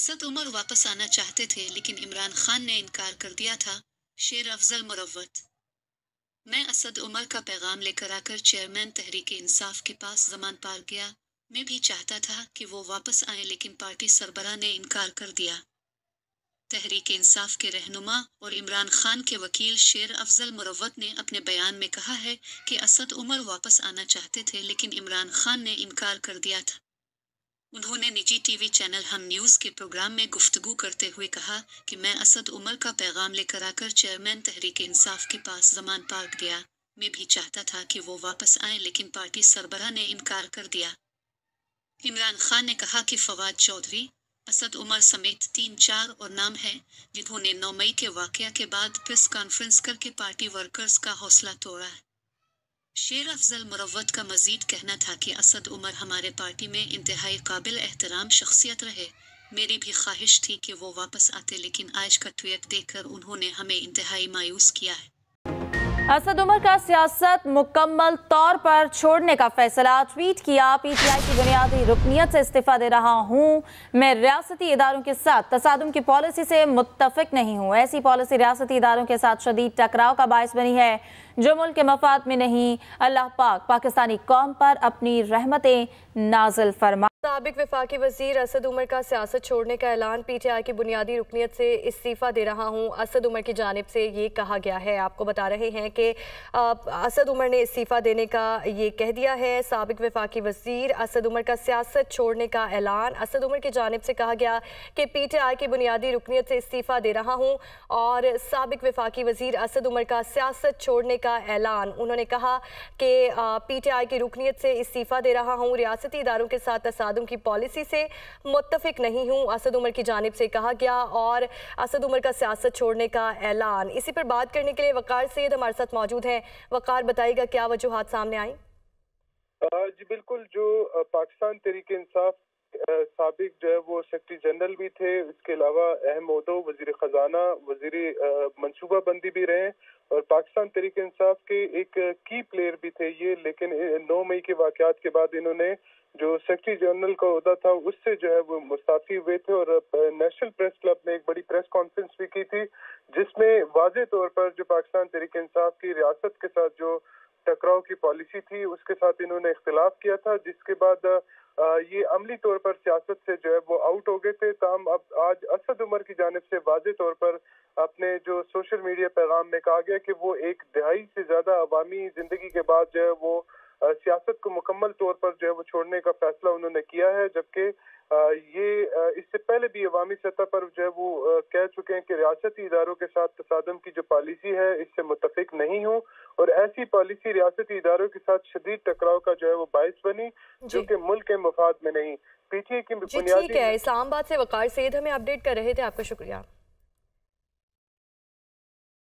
असद उमर वापस आना चाहते थे लेकिन इमरान खान ने इनकार कर दिया था। शेर अफजल मुरव्वत। मैं असद उमर का पैगाम लेकर आकर चेयरमैन तहरीक इंसाफ के पास जमान पार गया। मैं भी चाहता था कि वो वापस आए लेकिन पार्टी सरबराह ने इनकार कर दिया। तहरीक इंसाफ के रहनुमा और इमरान खान के वकील शेर अफजल मुरव्वत ने अपने बयान में कहा है कि असद उमर वापस आना चाहते थे लेकिन इमरान खान ने इनकार कर दिया था। उन्होंने निजी टीवी चैनल हम न्यूज़ के प्रोग्राम में गुफ्तगू करते हुए कहा कि मैं असद उमर का पैगाम लेकर आकर चेयरमैन तहरीक इंसाफ के पास जमान पार गया। मैं भी चाहता था कि वो वापस आए लेकिन पार्टी सरबराह ने इनकार कर दिया। इमरान खान ने कहा कि फवाद चौधरी, असद उमर समेत 3-4 और नाम हैं जिन्होंने 9 मई के वाकया के बाद प्रेस कॉन्फ्रेंस करके पार्टी वर्कर्स का हौसला तोड़ा है। शेर अफजल मुरव्वत का मजीद कहना था कि असद उमर हमारे पार्टी में इंतहाई काबिल एहतराम शख्सियत रहे। मेरी भी ख्वाहिश थी कि वो वापस आते लेकिन आज का ट्वीट देखकर उन्होंने हमें इंतहाई मायूस किया है। असद उमर का सियासत मुकम्मल तौर पर छोड़ने का फैसला। ट्वीट किया, पीटीआई की बुनियादी रुकनियत से इस्तीफा दे रहा हूं। मैं रियासती इदारों के साथ तसादुम की पॉलिसी से मुत्तफिक नहीं हूं। ऐसी पॉलिसी रियासती इदारों के साथ शदीद टकराव का बायस बनी है जो मुल्क के मफाद में नहीं। अल्लाह पाक पाकिस्तानी कौम पर अपनी रहमतें नाजिल फरमा। साबिक वफाकी वजीर असद उमर का सियासत छोड़ने का ऐलान। पीटीआई की बुनियादी रुकनियत से इस्तीफा दे रहा हूं। असद उमर की जानिब से ये कहा गया है। आपको बता रहे हैं कि असद उमर ने इस्तीफा देने का ये कह दिया है। साबिक वफाकी वजीर असद उमर का सियासत छोड़ने का ऐलान। असद उमर की जानिब से कहा गया कि पीटीआई की बुनियादी रुकनियत से इस्तीफा दे रहा हूँ और साबिक वफाकी वजीर असद उमर का सियासत छोड़ने का ऐलान। उन्होंने कहा कि पीटीआई की रुकनियत से इस्तीफा दे रहा हूँ। रियासती इदारों के साथ तसादुम की पॉलिसी से मुत्तफिक नहीं हूँ, असद उमर की जानिब से कहा गया और असद उमर का सियासत छोड़ने का ऐलान। इसी पर बात करने के लिए वकार सैयद हमारे साथ मौजूद हैं। वकार, बताइएगा क्या वजूहात सामने आई? जी बिल्कुल, जो पाकिस्तान तहरीक इंसाफ साबिक जो है वो सेक्रेटरी जनरल भी थे, इसके अलावा अहम ओहदों वजीर खजाना, वजीर मनसूबा बंदी भी रहे और पाकिस्तान तहरीक इंसाफ के एक की प्लेयर भी थे ये। लेकिन 9 मई के वाकयात के बाद इन्होंने जो सेक्रेटरी जनरल का ओहदा था उससे जो है वो मुस्ताफी हुए थे और नेशनल प्रेस क्लब में एक बड़ी प्रेस कॉन्फ्रेंस भी की थी जिसमें वाज़े तौर पर जो पाकिस्तान तहरीक इंसाफ की रियासत के साथ जो टकराव की पॉलिसी थी उसके साथ इन्होंने इख्तिलाफ किया था, जिसके बाद ये अमली तौर पर सियासत से जो है वो आउट हो गए थे। ताहम अब आज असद उमर की जानिब से वाज़े तौर पर अपने जो सोशल मीडिया पैगाम में कहा गया कि वो एक दिहाई से ज्यादा अवामी जिंदगी के बाद जो है वो सियासत को मुकम्मल तौर पर जो है वो छोड़ने का फैसला उन्होंने किया है। जबकि ये इससे पहले भी अवामी सतह पर जो है वो कह चुके हैं कि रियासती इदारों के साथ तसादम की जो पॉलिसी है इससे मुत्तफिक नहीं हूँ और ऐसी पॉलिसी रियासती इदारों के साथ शदीद टकराव का जो है वो बायस बनी जो कि मुल्क के मफाद में नहीं। पीटीआई की बुनियादी। ठीक है, इस्लामाबाद से वकार सैयद हमें अपडेट कर रहे थे, आपका शुक्रिया।